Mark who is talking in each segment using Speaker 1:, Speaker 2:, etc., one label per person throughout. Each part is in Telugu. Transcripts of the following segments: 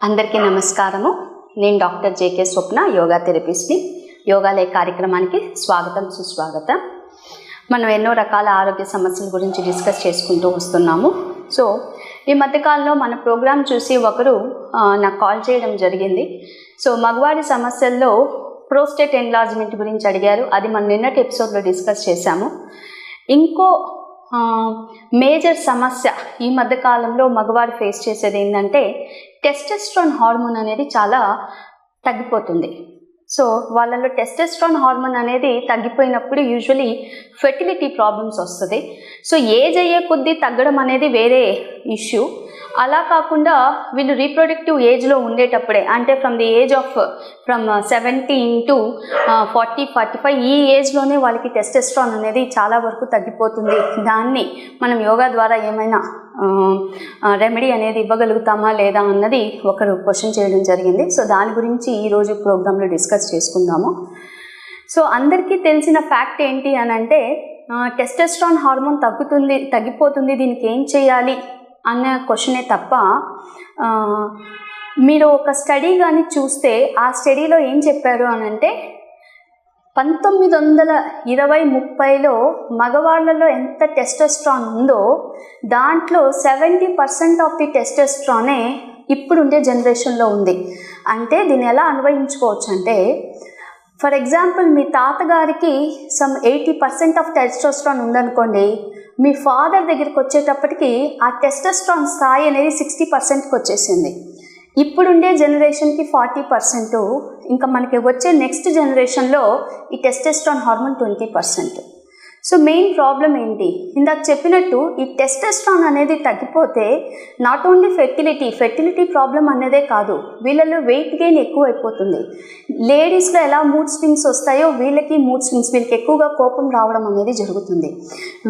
Speaker 1: అందరికీ నమస్కారము. నేను డాక్టర్ జేకే స్వప్న, యోగా థెరపిస్ట్ని. యోగాలయ కార్యక్రమానికి స్వాగతం, సుస్వాగతం. మనం ఎన్నో రకాల ఆరోగ్య సమస్యల గురించి డిస్కస్ చేసుకుంటూ వస్తున్నాము. సో ఈ మధ్యకాలంలో మన ప్రోగ్రాం చూసి ఒకరు నాకు కాల్ చేయడం జరిగింది. సో మగవాడి సమస్యల్లో ప్రోస్టేట్ ఎన్లార్జ్మెంట్ గురించి అడిగారు. అది మనం నిన్నటి ఎపిసోడ్లో డిస్కస్ చేశాము. ఇంకో మేజర్ సమస్య ఈ మధ్యకాలంలో మగవారు ఫేస్ చేసేది ఏంటంటే టెస్టోస్టెరాన్ హార్మోన్ అనేది చాలా తగ్గిపోతుంది. సో వాళ్ళలో టెస్టోస్టెరాన్ హార్మోన్ అనేది తగ్గిపోయినప్పుడు యూజువలీ ఫెర్టిలిటీ ప్రాబ్లమ్స్ వస్తుంది. సో ఏజ్ అయ్యే కొద్దీ తగ్గడం అనేది వేరే ఇష్యూ. అలా కాకుండా వీళ్ళు రీప్రొడక్టివ్ ఏజ్లో ఉండేటప్పుడే, అంటే ఫ్రమ్ 17 to 40-45 ఈ ఏజ్లోనే వాళ్ళకి టెస్టోస్టెరాన్ అనేది చాలా వరకు తగ్గిపోతుంది. దాన్ని మనం యోగా ద్వారా ఏమైనా రెమెడీ అనేది ఇవ్వగలుగుతామా లేదా అన్నది ఒకరు క్వశ్చన్ చేయడం జరిగింది. సో దాని గురించి ఈరోజు ప్రోగ్రాంలో డిస్కస్ చేసుకుందాము. సో అందరికీ తెలిసిన ఫ్యాక్ట్ ఏంటి అని అంటే టెస్టోస్టెరాన్ హార్మోన్ తగ్గిపోతుంది, దీనికి ఏం చేయాలి అన్న క్వశ్చనే తప్ప మీరు ఒక స్టడీ కానీ చూస్తే ఆ స్టడీలో ఏం చెప్పారు అని అంటే 1920-30లో మగవాళ్ళలో ఎంత టెస్టోస్టెరాన్ ఉందో దాంట్లో 70% ఆఫ్ ది టెస్టోస్టెరానే ఇప్పుడుండే జనరేషన్లో ఉంది. అంటే దీన్ని ఎలా అన్వయించుకోవచ్చు అంటే, ఫర్ ఎగ్జాంపుల్ మీ తాతగారికి 80% ఆఫ్ టెస్టోస్టెరాన్ ఉందనుకోండి, మీ ఫాదర్ దగ్గరికి వచ్చేటప్పటికి ఆ టెస్టోస్టెరాన్ స్థాయి అనేది 60%కి వచ్చేసింది. ఇప్పుడుండే జనరేషన్కి 40%, ఇంకా మనకి వచ్చే నెక్స్ట్ జనరేషన్లో ఈ testosterone hormone 20%. So main problem ఏంటి? ఇందాక చెప్పినట్టు ఈ టెస్టోస్టెరాన్ అనేది తగ్గిపోతే నాట్ ఓన్లీ ఫెర్టిలిటీ ప్రాబ్లం అనేదే కాదు, వీళ్ళలో వెయిట్ గెయిన్ ఎక్కువ అయిపోతుంది. లేడీస్లో ఎలా మూడ్ స్వింగ్స్ వస్తాయో వీళ్ళకి మూడ్ స్వింగ్స్, వీళ్ళకి ఎక్కువగా కోపం రావడం అనేది జరుగుతుంది.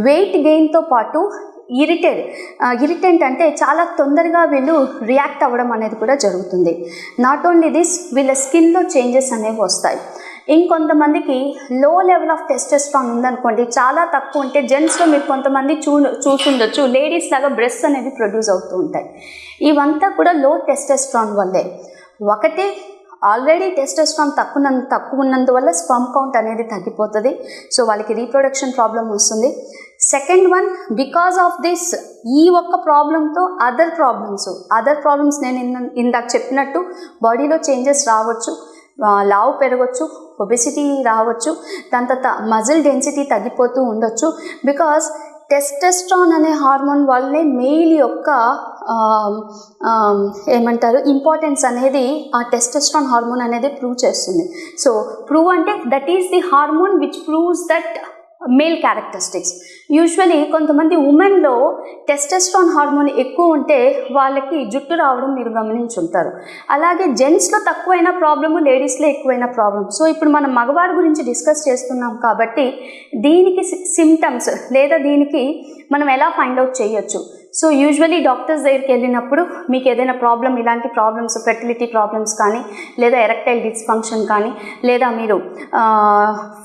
Speaker 1: వెయిట్ గెయిన్తో పాటు ఇరిటెంట్ అంటే చాలా తొందరగా వీళ్ళు రియాక్ట్ అవ్వడం అనేది కూడా జరుగుతుంది. నాట్ ఓన్లీ దిస్, వీళ్ళ స్కిన్లో చేంజెస్ అనేవి వస్తాయి. ఇంకొంతమందికి లో లెవెల్ ఆఫ్ టెస్టోస్టెరాన్ ఉందనుకోండి, చాలా తక్కువ ఉంటే జెంట్స్లో మీరు కొంతమంది చూసుండొచ్చు, లేడీస్ లాగా బ్రెస్ట్ అనేది ప్రొడ్యూస్ అవుతూ ఉంటాయి. ఇవంతా కూడా లో టెస్టోస్టెరాన్ వల్లే. ఒకటి, ఆల్రెడీ టెస్టోస్టెరాన్ తక్కువ ఉన్నందువల్ల స్పర్మ్ కౌంట్ అనేది తగ్గిపోతుంది. సో వాళ్ళకి రీప్రొడక్షన్ ప్రాబ్లం వస్తుంది. Second one, because of this ఈ ఒక్క ప్రాబ్లంతో అదర్ ప్రాబ్లమ్స్ నేను ఇందాక చెప్పినట్టు బాడీలో చేంజెస్ రావచ్చు, లావు పెరగచ్చు, ఒబెసిటీ రావచ్చు, దాని తర్వాత మజిల్ డెన్సిటీ తగ్గిపోతూ ఉండొచ్చు. బికాజ్ టెస్టోస్టెరాన్ అనే హార్మోన్ వల్లే మెయిల్ యొక్క ఇంపార్టెన్స్ అనేది ఆ టెస్టోస్టెరాన్ హార్మోన్ అనేది ప్రూవ్ చేస్తుంది. సో ప్రూవ్ అంటే that is the hormone which proves that male characteristics. Usually కొంతమంది ఉమెన్లో టెస్టోస్టెరాన్ హార్మోన్ ఎక్కువ ఉంటే వాళ్ళకి జుట్టు రావడం మీరు గమనించుంటారు. అలాగే జెంట్స్లో తక్కువైన ప్రాబ్లము, లేడీస్లో ఎక్కువైన ప్రాబ్లం. సో ఇప్పుడు మనం మగవారి గురించి డిస్కస్ చేస్తున్నాం కాబట్టి దీనికి సిమ్టమ్స్ లేదా దీనికి మనం ఎలా ఫైండ్ అవుట్ చేయొచ్చు. సో యూజువలీ డాక్టర్స్ దగ్గరికి వెళ్ళినప్పుడు మీకు ఏదైనా ప్రాబ్లం, ఇలాంటి ప్రాబ్లమ్స్, ఫెర్టిలిటీ ప్రాబ్లమ్స్ కానీ, లేదా ఎరెక్టైల్ డిస్ఫంక్షన్ కానీ, లేదా మీరు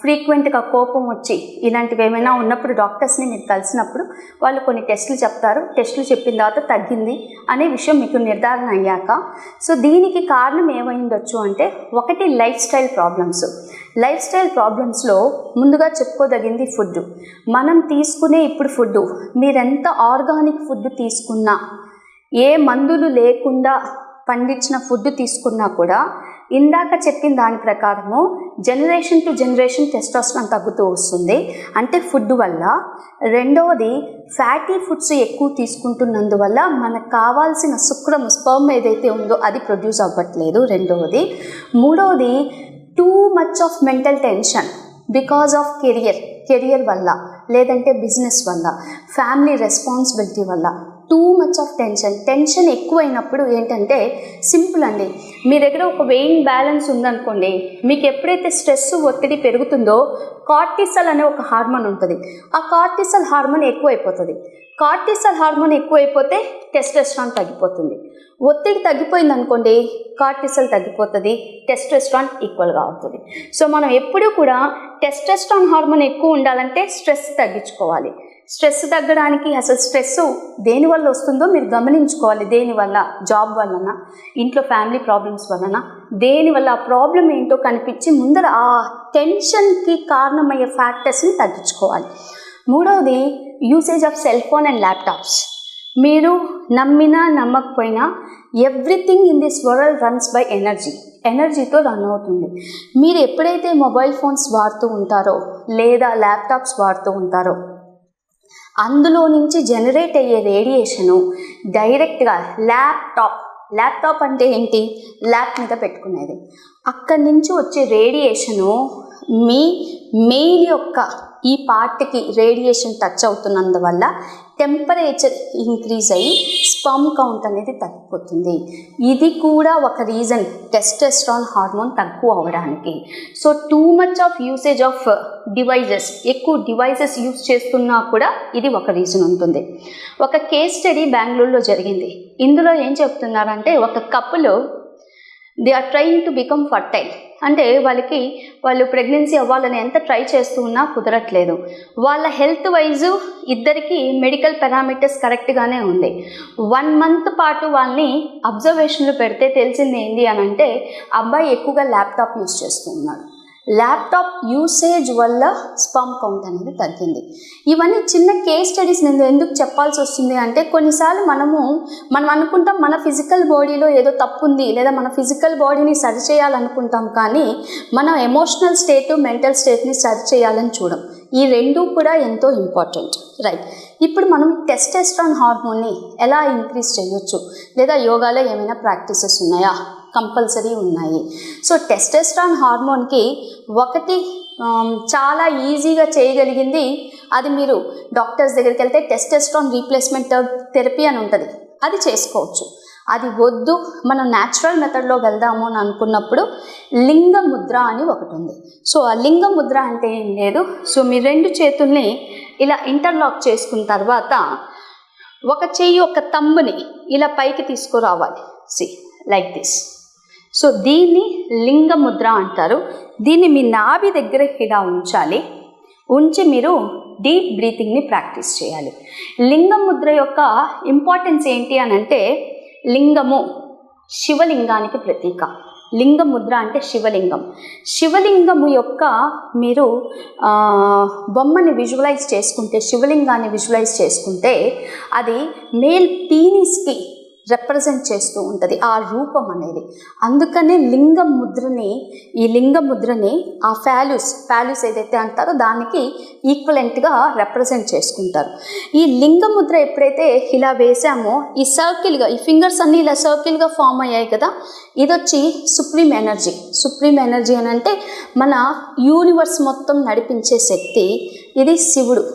Speaker 1: ఫ్రీక్వెంట్గా కోపం వచ్చి ఇలాంటివి ఏమైనా ఉన్నప్పుడు డాక్టర్స్ని మీరు కలిసినప్పుడు వాళ్ళు కొన్ని టెస్టులు చెప్తారు. టెస్టులు చెప్పిన తర్వాత తగ్గింది అనే విషయం మీకు నిర్ధారణ అయ్యాక, సో దీనికి కారణం ఏమైండొచ్చు అంటే, ఒకటి లైఫ్ స్టైల్ ప్రాబ్లమ్స్లో ముందుగా చెప్పుకోదగింది ఫుడ్. మనం తీసుకునే ఇప్పుడు ఫుడ్, మీరెంత ఆర్గానిక్ ఫుడ్ తీసుకున్నా, ఏ మందులు లేకుండా పండించిన ఫుడ్ తీసుకున్నా కూడా ఇందాక చెప్పిన దాని ప్రకారము జనరేషన్ టు జనరేషన్ టెస్టోస్టెరాన్ తగ్గుతూ వస్తుంది, అంటే ఫుడ్ వల్ల. రెండవది, ఫ్యాటీ ఫుడ్స్ ఎక్కువ తీసుకుంటున్నందువల్ల మనకు కావాల్సిన స్పర్మ్ ఏదైతే ఉందో అది ప్రొడ్యూస్ అవ్వట్లేదు, రెండవది. మూడవది, too much of mental tension because of career వల్ల, లేదంటే బిజినెస్ వల్ల, ఫ్యామిలీ రెస్పాన్సిబిలిటీ వల్ల టూ మచ్ ఆఫ్ టెన్షన్ ఎక్కువైనప్పుడు ఏంటంటే, సింపుల్ అండి, మీ దగ్గర ఒక వెయింగ్ బ్యాలెన్స్ ఉందనుకోండి, మీకు ఎప్పుడైతే స్ట్రెస్, ఒత్తిడి పెరుగుతుందో కార్టిసల్ అనే ఒక హార్మోన్ ఉంటుంది. ఆ కార్టిసల్ హార్మోన్ ఎక్కువైపోతుంది. కార్టిసల్ హార్మోన్ ఎక్కువైపోతే టెస్టోస్టెరాన్ తగ్గిపోతుంది. ఒత్తిడి తగ్గిపోయింది అనుకోండి, కార్టిసల్ తగ్గిపోతుంది, టెస్టోస్టెరాన్ ఈక్వల్గా అవుతుంది. సో మనం ఎప్పుడూ కూడా టెస్టోస్టెరాన్ హార్మోన్ ఎక్కువ ఉండాలంటే స్ట్రెస్ తగ్గించుకోవాలి. స్ట్రెస్ తగ్గడానికి అసలు స్ట్రెస్ దేనివల్ల వస్తుందో మీరు గమనించుకోవాలి. దేనివల్ల, జాబ్ వలన, ఇంట్లో ఫ్యామిలీ ప్రాబ్లమ్స్ వలన, దేనివల్ల ఆ ప్రాబ్లం ఏంటో కనిపించి ముందర ఆ టెన్షన్కి కారణమయ్యే ఫ్యాక్టర్స్ని తగ్గించుకోవాలి. మూడవది usage of cell phone and laptops. మీరు నమ్మినా నమ్మకపోయినా everything in this world runs by ఎనర్జీతో రన్ అవుతుంది. మీరు ఎప్పుడైతే మొబైల్ ఫోన్స్ వాడుతూ ఉంటారో లేదా ల్యాప్టాప్స్ వాడుతూ ఉంటారో అందులో నుంచి జనరేట్ అయ్యే రేడియేషను డైరెక్ట్గా ల్యాప్టాప్ అంటే ఏంటి, ల్యాప్ మీద పెట్టుకునేది, అక్కడి నుంచి వచ్చే రేడియేషను మీ మెయిల్ యొక్క ఈ పార్ట్కి రేడియేషన్ టచ్ అవుతున్నందువల్ల టెంపరేచర్ ఇంక్రీజ్ అయ్యి స్పర్మ్ కౌంట్ అనేది తగ్గిపోతుంది. ఇది కూడా ఒక రీజన్ టెస్టోస్టెరాన్ హార్మోన్ తక్కువ అవ్వడానికి. So too much of usage of devices, ఎక్కువ డివైజెస్ యూజ్ చేస్తున్నా కూడా ఇది ఒక రీజన్ ఉంటుంది. ఒక కేస్ స్టడీ బెంగళూరులో జరిగింది. ఇందులో ఏం చెప్తున్నారంటే, ఒక couple they are trying to become fertile. అంటే వాళ్ళు ప్రెగ్నెన్సీ అవ్వాలని ఎంత ట్రై చేస్తూ ఉన్నా కుదరట్లేదు. వాళ్ళ హెల్త్ వైజు ఇద్దరికి మెడికల్ పారామీటర్స్ కరెక్ట్గానే ఉంది. 1 month పాటు వాళ్ళని అబ్జర్వేషన్లు పెడితే తెలిసింది ఏంటి అని అంటే, అబ్బాయి ఎక్కువగా ల్యాప్టాప్ యూజ్ చేస్తూ ఉన్నాడు. ల్యాప్టాప్ యూసేజ్ వల్ల స్పర్మ్ కౌంట్ అనేది తగ్గింది. ఇవన్నీ చిన్న కేస్ స్టడీస్ నేను ఎందుకు చెప్పాల్సి వస్తుంది అంటే, కొన్నిసార్లు మనం అనుకుంటాం మన ఫిజికల్ బాడీలో ఏదో తప్పు ఉంది, లేదా మన ఫిజికల్ బాడీని సరి చేయాలనుకుంటాం, కానీ మనం ఎమోషనల్ స్టేట్, మెంటల్ స్టేట్ని సరి చేయాలని చూడం. ఈ రెండూ కూడా ఎంతో ఇంపార్టెంట్, రైట్? ఇప్పుడు మనం టెస్టోస్టెరాన్ హార్మోన్ని ఎలా ఇంక్రీజ్ చేయొచ్చు, లేదా యోగాలో ఏమైనా ప్రాక్టీసెస్ ఉన్నాయా? కంపల్సరీ ఉన్నాయి. సో టెస్టోస్టెరాన్ హార్మోన్కి ఒకటి చాలా ఈజీగా చేయగలిగింది, అది మీరు డాక్టర్స్ దగ్గరికి వెళ్తే టెస్టోస్టెరాన్ రీప్లేస్మెంట్ థెరపీ అని ఉంటుంది, అది చేసుకోవచ్చు. అది వద్దు, మనం న్యాచురల్ మెథడ్లో వెళ్దాము అని అనుకున్నప్పుడు లింగ ముద్ర అని ఒకటి ఉంది. సో ఆ లింగ ముద్ర అంటే ఏం లేదు, సో మీ 2 చేతుల్ని ఇలా ఇంటర్లాక్ చేసుకున్న తర్వాత ఒక చెయ్యి, ఒక తంబుని ఇలా పైకి తీసుకురావాలి, సి లైక్ దిస్. సో దీన్ని లింగ ముద్ర అంటారు. దీన్ని మీ నాభి దగ్గర ఇలా ఉంచి మీరు డీప్ బ్రీతింగ్ని ప్రాక్టీస్ చేయాలి. లింగ ముద్ర యొక్క ఇంపార్టెన్స్ ఏంటి అని అంటే, లింగము శివలింగానికి ప్రతీక. లింగ ముద్ర అంటే శివలింగము యొక్క మీరు బొమ్మని విజువలైజ్ చేసుకుంటే, శివలింగాన్ని విజువలైజ్ చేసుకుంటే అది మేల్ పీనిస్కి రిప్రజెంట్ చేస్తూ ఉంటుంది ఆ రూపం అనేది. అందుకనే ఈ లింగ ముద్రని ఆ ఫాల్యూస్ ఏదైతే అంటారో దానికి ఈక్వలెంట్గా రిప్రజెంట్ చేసుకుంటారు. ఈ లింగ ముద్ర ఎప్పుడైతే ఇలా వేసామో, ఈ సర్కిల్గా ఈ ఫింగర్స్ అన్నీ ఇలా సర్కిల్గా ఫామ్ అయ్యాయి కదా, ఇది వచ్చి సుప్రీం ఎనర్జీ అని అంటే మన యూనివర్స్ మొత్తం నడిపించే శక్తి. ఇది శివుడు,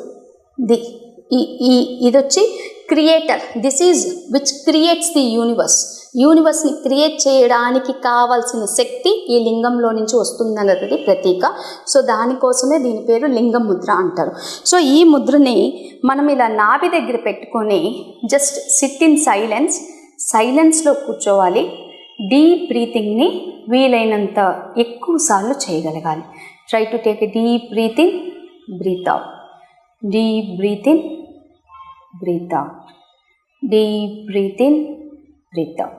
Speaker 1: ఇది వచ్చి creator. This is which creates the యూనివర్స్ని క్రియేట్ చేయడానికి కావాల్సిన శక్తి ఈ లింగంలో నుంచి వస్తుందన్నది ప్రతీక. సో దానికోసమే దీని పేరు లింగ ముద్ర అంటారు. సో ఈ ముద్రని మనం ఇలా నాభి దగ్గర పెట్టుకొని జస్ట్ సిట్ ఇన్ సైలెన్స్లో కూర్చోవాలి. డీప్ బ్రీతింగ్ని వీలైనంత ఎక్కువ సార్లు చేయగలగాలి. Try to take a deep breath in, breath out, deep breath in, breathe out, deep breathe in, breathe out.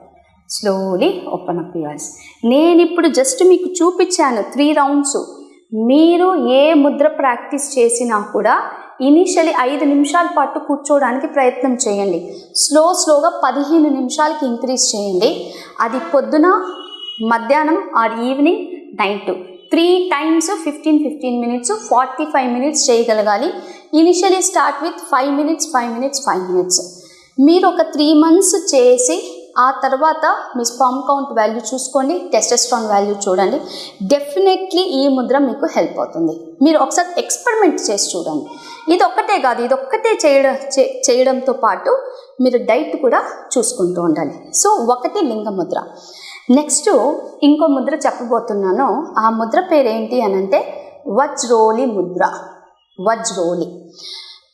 Speaker 1: Slowly open up your eyes. నేను ఇప్పుడు జస్ట్ మీకు చూపించాను 3 rounds. మీరు ఏ ముద్ర ప్రాక్టీస్ చేసినా కూడా ఇనిషియలీ 5 నిమిషాల పాటు కూర్చోవడానికి ప్రయత్నం చేయండి. స్లోగా 15 నిమిషాలకి ఇంక్రీజ్ చేయండి. అది పొద్దున, మధ్యాహ్నం or evening, night 3 times 15 minutes, 45 minutes చేయగలగాలి. Initially start with 5 minutes. మీరు ఒక 3 months చేసి ఆ తర్వాత మీ స్పర్మ్ కౌంట్ వాల్యూ చూసుకోండి, టెస్టోస్టెరాన్ వాల్యూ చూడండి. డెఫినెట్లీ ఈ ముద్ర మీకు హెల్ప్ అవుతుంది. మీరు ఒకసారి ఎక్స్పెరిమెంట్ చేసి చూడండి. ఇది ఒక్కటే కాదు, ఇది ఒక్కటే చేయడంతో పాటు మీరు డైట్ కూడా చూసుకుంటూ ఉండాలి. సో ఒకటి లింగ ముద్ర. నెక్స్ట్ ఇంకో ముద్ర చెప్పబోతున్నాను. ఆ ముద్ర పేరు ఏంటి అని అంటే వజ్రోలి ముద్ర.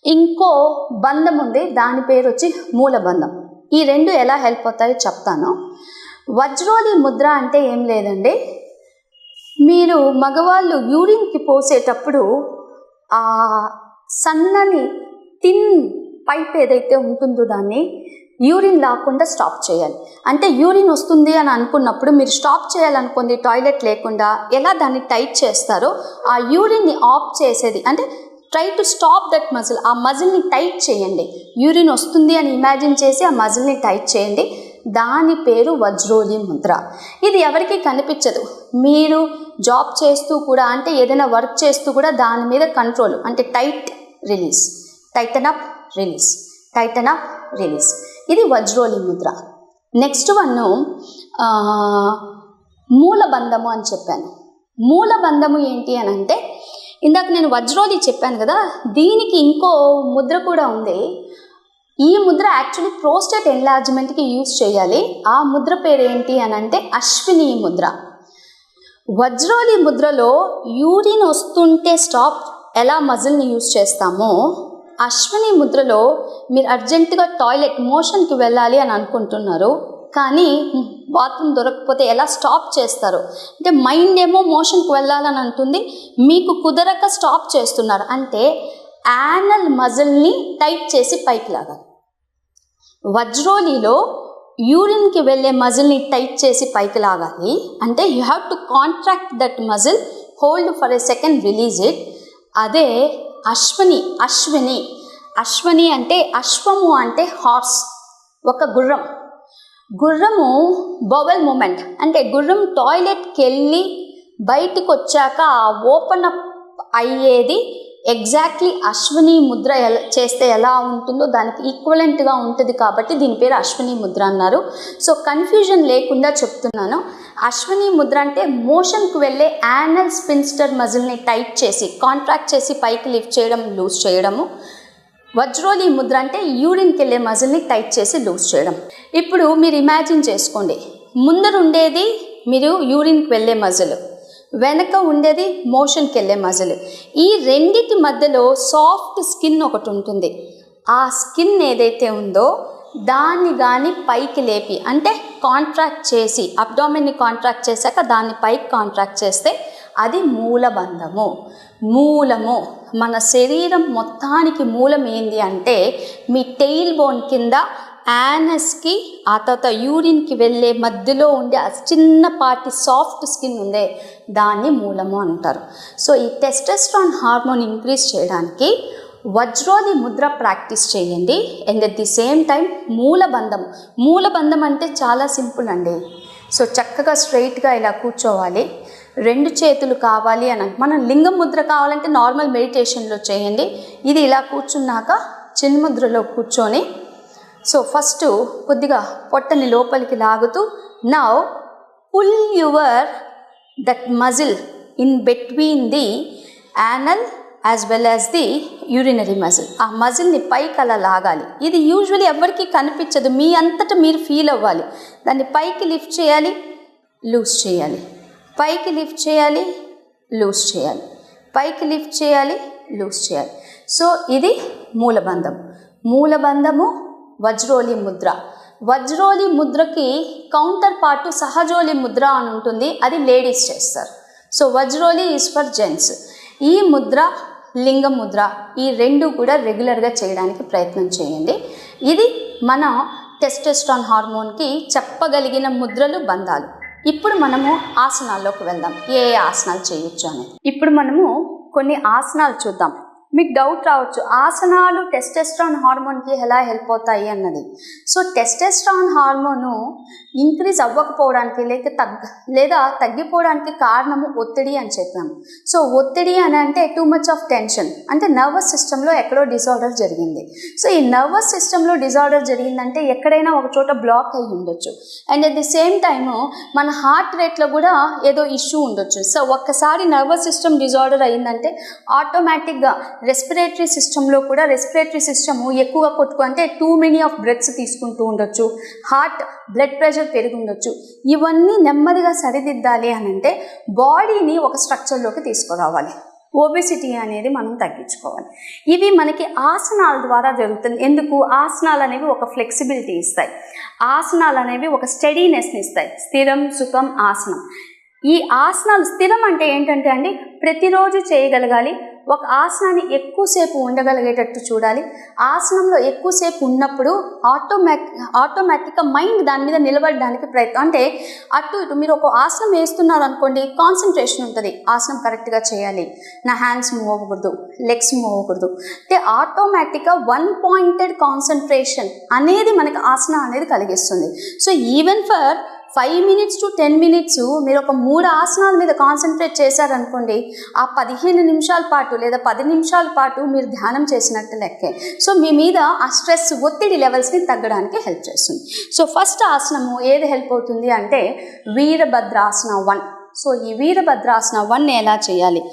Speaker 1: ఇంకో బంధం ఉంది, దాని పేరు వచ్చి మూలబంధం. ఈ రెండు ఎలా హెల్ప్ అవుతాయో చెప్తాను. వజ్రోలి ముద్ర అంటే ఏం లేదండి, మీరు మగవాళ్ళు యూరిన్కి పోసేటప్పుడు ఆ సన్నని థిన్ పైప్ ఏదైతే ఉంటుందో దాన్ని యూరిన్ లాకుండా స్టాప్ చేయాలి. అంటే యూరిన్ వస్తుంది అని అనుకున్నప్పుడు మీరు స్టాప్ చేయాలనుకోండి, టాయిలెట్ లేకుండా ఎలా దాన్ని టైట్ చేస్తారో ఆ యూరిన్ని ఆఫ్ చేసేది, అంటే try to stop that muscle, ఆ మజిల్ని టైట్ చేయండి. యూరిన్ వస్తుంది అని ఇమాజిన్ చేసి ఆ మజిల్ని టైట్ చేయండి. దాని పేరు వజ్రోలి ముద్ర. ఇది ఎవరికి కనిపించదు. మీరు జాబ్ చేస్తూ కూడా, అంటే ఏదైనా వర్క్ చేస్తూ కూడా దాని మీద కంట్రోల్, అంటే tight release, Titan up release, Titan up release. ఇది వజ్రోలి ముద్ర. నెక్స్ట్ వన్ మూలబంధము అని చెప్పాను. మూలబంధము ఏంటి అని అంటే, ఇందాక నేను వజ్రోలి చెప్పాను కదా, దీనికి ఇంకో ముద్ర కూడా ఉంది. ఈ ముద్ర యాక్చువల్లీ ప్రోస్టేట్ ఎన్లార్జ్మెంట్కి యూజ్ చేయాలి. ఆ ముద్ర పేరు ఏంటి అని అంటే అశ్విని ముద్ర. వజ్రోలి ముద్రలో యూరిన్ వస్తుంటే స్టాప్ ఎలా మజిల్ని యూజ్ చేస్తామో, అశ్విని ముద్రలో మీరు అర్జెంటుగా టాయిలెట్ మోషన్కి వెళ్ళాలి అని అనుకుంటున్నారు, కానీ బాత్రూమ్ దొరకకపోతే ఎలా స్టాప్ చేస్తారు, అంటే మైండ్ ఏమో మోషన్కి వెళ్ళాలని అంటుంది, మీకు కుదరక స్టాప్ చేస్తున్నారు, అంటే యానల్ మజిల్ని టైట్ చేసి పైకి లాగాలి. వజ్రోలిలో యూరిన్కి వెళ్ళే మజిల్ని టైట్ చేసి పైకి లాగాలి, అంటే you have to contract that muscle, hold for a second, release it. అదే అశ్విని. అశ్విని అంటే అశ్వము అంటే హార్స్, ఒక గుర్రం. గుర్రము బవెల్ మూమెంట్, అంటే గుర్రం టాయిలెట్కి వెళ్ళి బయటకు వచ్చాక ఆ ఓపెన్ అప్ అయ్యేది ఎగ్జాక్ట్లీ అశ్విని ముద్ర చేస్తే ఎలా ఉంటుందో దానికి ఈక్వలెంట్గా ఉంటుంది, కాబట్టి దీని పేరు అశ్విని ముద్ర అన్నారు. సో కన్ఫ్యూజన్ లేకుండా చెప్తున్నాను. అశ్విని ముద్ర అంటే మోషన్కి వెళ్ళే యానల్ స్పిన్స్టర్ మజిల్ని టైట్ చేసి కాంట్రాక్ట్ చేసి పైకి లిఫ్ట్ చేయడం, లూజ్ చేయడము. వజ్రోలి ముద్ర అంటే యూరిన్కి వెళ్ళే మజిల్ని టైట్ చేసి లూజ్ చేయడం. ఇప్పుడు మీరు ఇమాజిన్ చేసుకోండి, ముందర ఉండేది మీరు యూరిన్కి వెళ్ళే మజిల్, వెనక ఉండేది మోషన్కి వెళ్ళే మజిల్. ఈ రెండిటి మధ్యలో సాఫ్ట్ స్కిన్ ఒకటి ఉంటుంది. ఆ స్కిన్ ఏదైతే ఉందో దాన్ని కానీ పైకి లేపి, అంటే కాంట్రాక్ట్ చేసి, అబ్డామిన్ని కాంట్రాక్ట్ చేశాక దాన్ని పైకి కాంట్రాక్ట్ చేస్తే అది మూలబంధము. మూలము మన శరీరం మొత్తానికి మూలం ఏంది అంటే మీ టెయిల్ బోన్ కింద యానస్కి ఆ తర్వాత యూరిన్కి వెళ్ళే మధ్యలో ఉండే ఆ చిన్నపాటి సాఫ్ట్ స్కిన్ ఉందే దాన్ని మూలము అంటారు. సో ఈ టెస్టోస్టెరాన్ హార్మోన్ ఇంక్రీజ్ చేయడానికి వజ్రోలి ముద్ర ప్రాక్టీస్ చేయండి. And at the same time మూలబంధం అంటే చాలా సింపుల్ అండి. సో చక్కగా స్ట్రైట్గా ఇలా కూర్చోవాలి, రెండు చేతులు కావాలి అని, మనం లింగం ముద్ర కావాలంటే నార్మల్ మెడిటేషన్లో చేయండి. ఇది ఇలా కూర్చున్నాక చిన్ముద్రలో కూర్చొని, సో ఫస్ట్ కొద్దిగా పొట్టని లోపలికి లాగుతూ, now pull your that muscle in between the anal as well as the urinary muscle. ఆ మజిల్ని పైకి అలా లాగాలి. ఇది యూజువల్లీ ఎవరికి కనిపించదు, మీ అంతటా మీరు ఫీల్ అవ్వాలి. దాన్ని పైకి లిఫ్ట్ చేయాలి, లూజ్ చేయాలి, పైకి లిఫ్ట్ చేయాలి, లూజ్ చేయాలి, పైకి లిఫ్ట్ చేయాలి, లూజ్ చేయాలి. సో ఇది మూలబంధము వజ్రోలి ముద్ర. వజ్రోలి ముద్రకి కౌంటర్ పార్ట్ సహజోలి ముద్ర అని ఉంటుంది, అది లేడీస్ చేస్తారు. So Vajroli is for gents. ఈ ముద్ర, లింగ ముద్ర, ఈ రెండు కూడా రెగ్యులర్గా చేయడానికి ప్రయత్నం చేయండి. ఇది మన టెస్టోస్టెరాన్ హార్మోన్కి చెప్పగలిగిన ముద్రలు, బంధాలు. ఇప్పుడు మనము ఆసనాల్లోకి వెళ్దాం, ఏ ఆసనాలు చేయొచ్చు అనేది. ఇప్పుడు మనము కొన్ని ఆసనాలు చూద్దాం. మీకు డౌట్ రావచ్చు, ఆసనాలు టెస్టోస్టెరాన్ హార్మోన్కి ఎలా హెల్ప్ అవుతాయి అన్నది. సో టెస్టోస్టెరాన్ హార్మోను ఇంక్రీజ్ అవ్వకపోవడానికి లేదా తగ్గిపోవడానికి కారణము ఒత్తిడి అని చెప్పాము. సో ఒత్తిడి అని అంటే టూ మచ్ ఆఫ్ టెన్షన్, అంటే నర్వస్ సిస్టంలో ఎక్కడో డిజార్డర్ జరిగింది. సో ఈ నర్వస్ సిస్టంలో డిజార్డర్ జరిగిందంటే ఎక్కడైనా ఒక చోట బ్లాక్ అయి ఉండొచ్చు. And at the same time మన హార్ట్ రేట్లో కూడా ఏదో ఇష్యూ ఉండొచ్చు. సో ఒక్కసారి నర్వస్ సిస్టమ్ డిజార్డర్ అయిందంటే ఆటోమేటిక్గా రెస్పిరేటరీ సిస్టంలో కూడా రెస్పిరేటరీ సిస్టము ఎక్కువగా అంటే టూ మెనీ ఆఫ్ బ్రెత్స్ తీసుకుంటూ ఉండొచ్చు, హార్ట్ బ్లడ్ ప్రెషర్ పెరిగి ఉండొచ్చు. ఇవన్నీ నెమ్మదిగా సరిదిద్దాలి అని అంటే బాడీని ఒక స్ట్రక్చర్లోకి తీసుకురావాలి. ఒబెసిటీ అనేది మనం తగ్గించుకోవాలి. ఇవి మనకి ఆసనాల ద్వారా జరుగుతుంది. ఎందుకు? ఆసనాలు అనేవి ఒక ఫ్లెక్సిబిలిటీ ఇస్తాయి, ఆసనాలు అనేవి ఒక స్టెడీనెస్ని ఇస్తాయి. స్థిరం సుఖం ఆసనం. ఈ ఆసనాలు స్థిరం అంటే ఏంటంటే అండి, ప్రతిరోజు చేయగలగాలి. ఒక ఆసనాన్ని ఎక్కువసేపు ఉండగలిగేటట్టు చూడాలి. ఆసనంలో ఎక్కువసేపు ఉన్నప్పుడు ఆటోమేటిక్గా మైండ్ దాని మీద నిలబడడానికి ప్రయత్నం. అంటే అటు ఇటు మీరు ఒక ఆసనం వేస్తున్నారు అనుకోండి, కాన్సన్ట్రేషన్ ఉంటుంది. ఆసనం కరెక్ట్గా చేయాలి, నా హ్యాండ్స్ మూవ్ అవ్వకూడదు, లెగ్స్ మూవ్ అవ్వకూడదు. అంటే ఆటోమేటిక్గా వన్ పాయింటెడ్ కాన్సన్ట్రేషన్ అనేది మనకి ఆసనం అనేది కలిగిస్తుంది. So even for 5 minutes to 10 minutes మీరు ఒక 3 ఆసనాల మీద కాన్సన్ట్రేట్ చేశారనుకోండి, ఆ 15 నిమిషాల పాటు లేదా 10 నిమిషాల పాటు మీరు ధ్యానం చేసినట్టు లెక్కే. సో మీ మీద ఆ స్ట్రెస్ ఒత్తిడి లెవెల్స్ని తగ్గడానికి హెల్ప్ చేస్తుంది. సో ఫస్ట్ ఆసనము ఏది హెల్ప్ అవుతుంది అంటే వీరభద్రాసన 1. సో ఈ వీరభద్రాసన 1 ఎలా చేయాలి?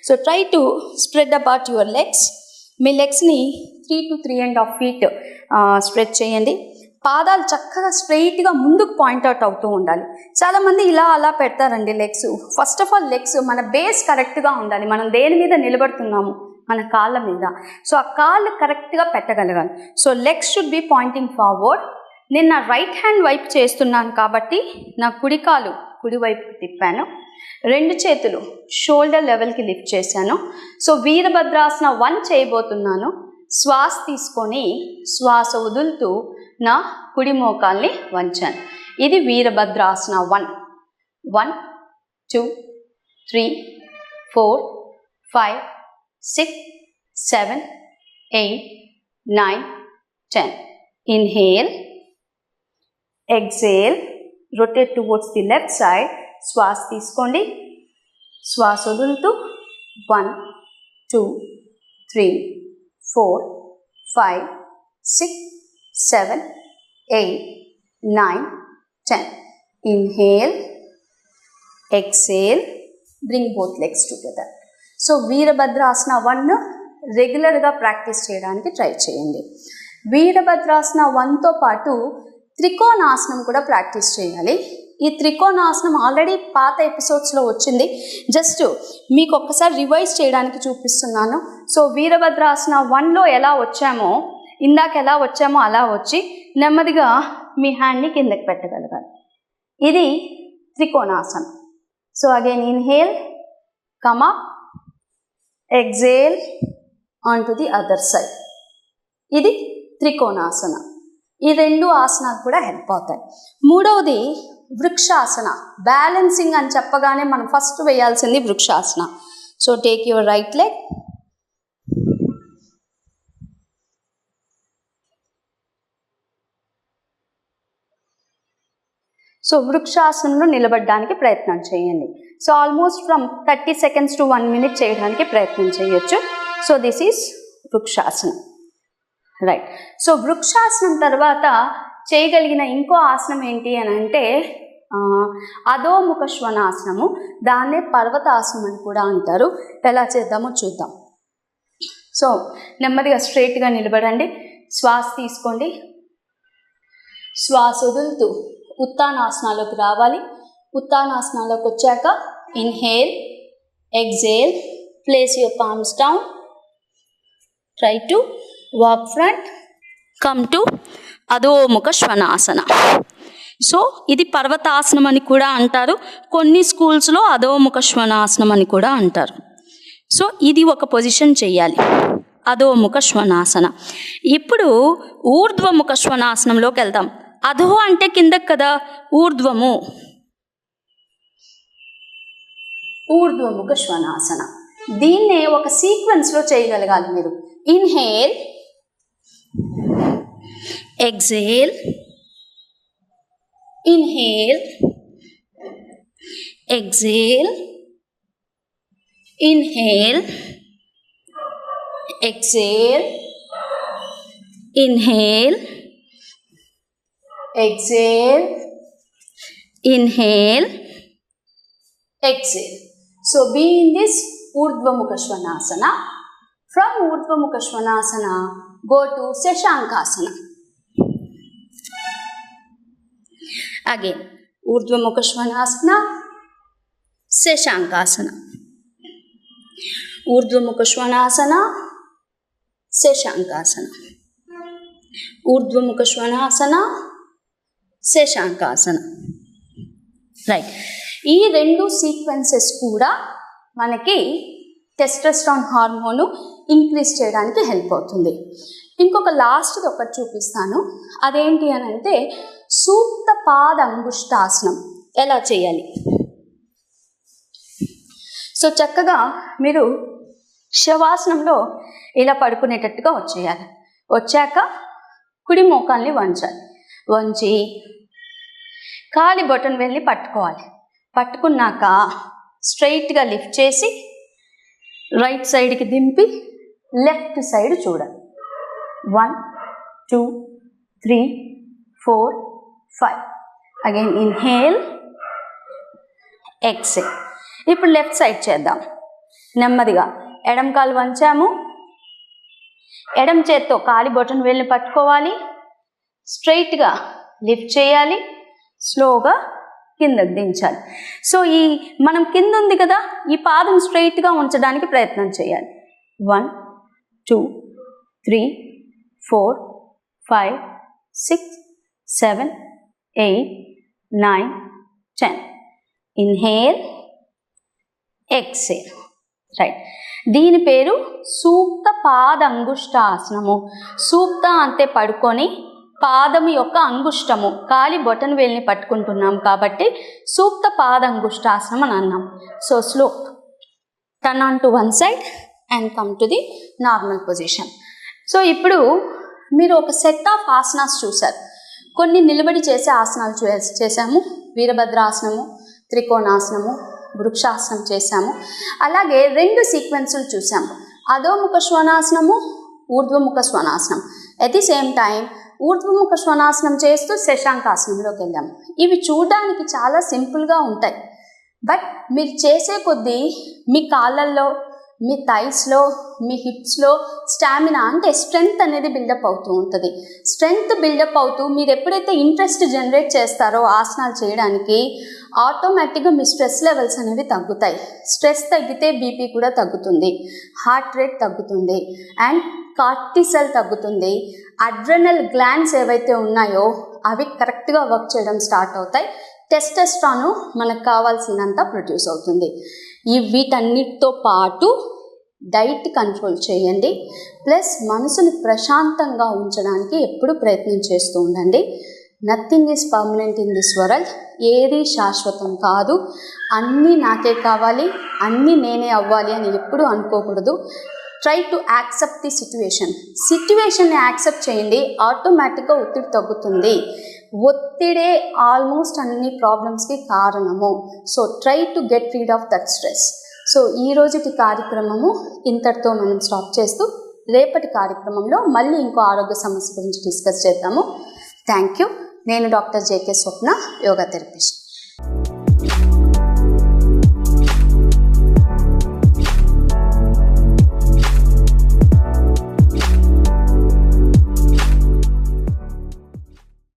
Speaker 1: So try to spread apart your legs. మీ లెగ్స్ని 3 to 3.5 feet స్ప్రెడ్ చేయండి. పాదాలు చక్కగా స్ట్రెయిట్గా ముందుకు పాయింట్అవుట్ అవుతూ ఉండాలి. చాలామంది ఇలా అలా పెడతారండి legs. First of all legs మన బేస్ కరెక్ట్గా ఉండాలి. మనం దేని మీద నిలబడుతున్నాము? మన కాళ్ళ మీద. సో ఆ కాళ్ళు కరెక్ట్గా పెట్టగలగాలి. So legs should be pointing forward. నేను నా రైట్ హ్యాండ్ వైపు చేస్తున్నాను కాబట్టి నా కుడి కాలు కుడి వైపుకి తిప్పాను, 2 చేతులు షోల్డర్ లెవెల్కి లిఫ్ట్ చేశాను. సో వీరభద్రాసన 1 చేయబోతున్నాను. శ్వాస తీసుకొని శ్వాస వదులుతూ నా కుడి మోకాల్ని వంచాను. ఇది Virabhadrasana 1. 1 2 3 4 5 6 7 8 9 10. Inhale, exhale, rotate towards the left side. శ్వాస తీసుకోండి, శ్వాస వదులుతూ 1 2 3 4 5 6 7 8 9 10. Inhale, exhale, bring both legs together. So Virabhadrasana 1 రెగ్యులర్గా ప్రాక్టీస్ చేయడానికి ట్రై చేయండి. వీరభద్రాసన 1తో పాటు త్రికోణాసనం కూడా ప్రాక్టీస్ చేయాలి. ఈ త్రికోణాసనం ఆల్రెడీ పాత ఎపిసోడ్స్లో వచ్చింది, జస్ట్ మీకు ఒక్కసారి రివైజ్ చేయడానికి చూపిస్తున్నాను. సో వీరభద్రాసన 1లో ఎలా వచ్చామో, ఇందాక ఎలా వచ్చామో అలా వచ్చి నెమ్మదిగా మీ హ్యాండ్ని కిందకి పెట్టగలగాలి. ఇది త్రికోణాసనం. So again inhale, come up, exhale on to the other side. ఇది త్రికోణాసన. ఈ 2 ఆసనాలు కూడా హెల్ప్ అవుతాయి. మూడవది వృక్షాసన. బ్యాలెన్సింగ్ అని చెప్పగానే మనం ఫస్ట్ వేయాల్సింది Vrikshasana. So take your right leg, so వృక్షాసనంలో నిలబడడానికి ప్రయత్నం చేయండి. So almost from 30 seconds to 1 minute చేయడానికి ప్రయత్నం చేయొచ్చు. సో దిస్ ఈజ్ వృక్షాసనం, రైట్. సో వృక్షాసనం తర్వాత చేయగలిగిన ఇంకో ఆసనం ఏంటి అని అంటే అధోముఖ శ్వనాసనము. దాన్నే పర్వతాసనం అని కూడా అంటారు. ఎలా చేద్దామో చూద్దాం. సో నెమ్మదిగా స్ట్రైట్గా నిలబడండి, శ్వాస తీసుకోండి, శ్వాస వదులుతూ ఉత్తానాసనాలోకి రావాలి. ఉత్తానాసనాలోకి వచ్చాక inhale, exhale, place your palms down, try to walk front, come to Adhomukha Shvanasana. So ఇది పర్వతాసనం అని కూడా అంటారు, కొన్ని స్కూల్స్లో అధోముఖ శ్వనాసనం అని కూడా అంటారు. సో ఇది ఒక పొజిషన్ చెయ్యాలి, అధోముఖ శ్వనాసన. ఇప్పుడు ఊర్ధ్వముఖ శ్వనాసనంలోకి వెళ్దాం. అధో అంటే కిందకి కదా, ఊర్ధ్వము, ఊర్ధ్వముఖ శ్వనాసన. దీన్నే ఒక సీక్వెన్స్లో చేయగలగాలి మీరు. Inhale, exhale, inhale, exhale, inhale, exhale, inhale, exhale, inhale, exhale. So be in this Urdhva Shvanasana. From Urdhva Shvanasana, go to Shashankasana. Again, Urdhva Shvanasana, Shashankasana. Urdhvamukha Shvanasana, Shashankasana. Urdhvamukha Shvanasana, Shashankasana. Right. ఈ రెండు సీక్వెన్సెస్ కూడా మనకి టెస్టోస్టెరాన్ హార్మోను ఇంక్రీజ్ చేయడానికి హెల్ప్ అవుతుంది. ఇంకొక లాస్ట్ది ఒకటి చూపిస్తాను. అదేంటి అని అంటే సూక్త పాద అంగుష్టాసనం ఎలా చేయాలి. సో చక్కగా మీరు శవాసనంలో ఇలా పడుకునేటట్టుగా వచ్చేయాలి. వచ్చాక కుడి మోకాల్ని వంచాలి. వంచి కాలి బొటన్ వెళ్ళి పట్టుకోవాలి. పట్టుకున్నాక స్ట్రైట్గా లిఫ్ట్ చేసి రైట్ సైడ్కి దింపి లెఫ్ట్ సైడ్ చూడాలి. 1 2 3 4 5. Again inhale, exhale. ఇప్పుడు లెఫ్ట్ సైడ్ చేద్దాం. నెమ్మదిగా ఎడమ కాలు వంచాము, ఎడమ చేత్తో కాలి బొటన్ వేళ్ళని పట్టుకోవాలి, స్ట్రైట్గా లిఫ్ట్ చేయాలి, స్లోగా కిందకు దించాలి. సో ఈ మనం కింద ఉంది కదా, ఈ పాదం స్ట్రైట్గా ఉంచడానికి ప్రయత్నం చేయాలి. 1 2 3 4 5 6 7 8 9 10. Inhale, exhale. రైట్. దీని పేరు సూక్త పాద అంగుష్టాసనము. సూక్త అంటే పడుకొని పాదము యొక్క అంగుష్టము, కాలి బొటన్ వేలిని పట్టుకుంటున్నాం కాబట్టి సూక్త పాద అంగుష్టాసనం అని అన్నాం. So slow turn on to one side and come to the normal position. So ఇప్పుడు మీరు ఒక సెట్ ఆఫ్ ఆసనాస్ చూసారు. కొన్ని నిలబడి చేసే ఆసనాలు చేసాము. వీరభద్రాసనము, త్రికోణాసనము, వృక్షాసనం చేసాము. అలాగే 2 సీక్వెన్సులు చూసాము. అధోముఖ శ్వానాసనము, ఊర్ధ్వముఖ శ్వానాసనం. ఎట్ ది సేమ్ టైం ఊర్ధ్వముఖ శ్వానాసనం చేస్తూ శశాంకాసనంలోకి వెళ్ళాము. ఇవి చూడడానికి చాలా సింపుల్గా ఉంటాయి. బట్ మీరు చేసే కొద్దీ మీ కాళ్ళల్లో, మీ థైస్లో, మీ హిప్స్లో స్టామినా అంటే స్ట్రెంగ్త్ అనేది బిల్డప్ అవుతూ ఉంటుంది. స్ట్రెంగ్త్ బిల్డప్ అవుతూ మీరు ఎప్పుడైతే ఇంట్రెస్ట్ జనరేట్ చేస్తారో ఆసనాలు చేయడానికి, ఆటోమేటిక్గా మీ స్ట్రెస్ లెవెల్స్ అనేవి తగ్గుతాయి. స్ట్రెస్ తగ్గితే బీపీ కూడా తగ్గుతుంది, హార్ట్ రేట్ తగ్గుతుంది, అండ్ కార్టిసల్ తగ్గుతుంది. అడ్రెనల్ గ్లాండ్స్ ఏవైతే ఉన్నాయో అవి కరెక్ట్గా వర్క్ చేయడం స్టార్ట్ అవుతాయి. టెస్టోస్టెరాన్ మనకు కావాల్సినంత ప్రొడ్యూస్ అవుతుంది. వీటన్నిటితో పాటు డైట్ కంట్రోల్ చేయండి. ప్లస్ మనసుని ప్రశాంతంగా ఉంచడానికి ఎప్పుడు ప్రయత్నం చేస్తూ ఉండండి. Nothing is permanent in this world. ఏది శాశ్వతం కాదు. అన్నీ నాకే కావాలి, అన్నీ నేనే అవ్వాలి అని ఎప్పుడు అనుకోకూడదు. ట్రై టు యాక్సెప్ట్ ది సిట్యువేషన్ని యాక్సెప్ట్ చేయండి. ఆటోమేటిక్గా ఒత్తిడి తగ్గుతుంది. ఒత్తిడే ఆల్మోస్ట్ అన్ని ప్రాబ్లమ్స్కి కారణము. So try to get rid of that stress. So ఈ రోజుటి కార్యక్రమము ఇంతటితో మనం స్టాప్ చేస్తూ రేపటి కార్యక్రమంలో మళ్ళీ ఇంకో ఆరోగ్య సమస్య గురించి డిస్కస్ చేద్దాము. Thank you. నేను డాక్టర్ జేకే స్వప్న, యోగా థెరపిస్ట్.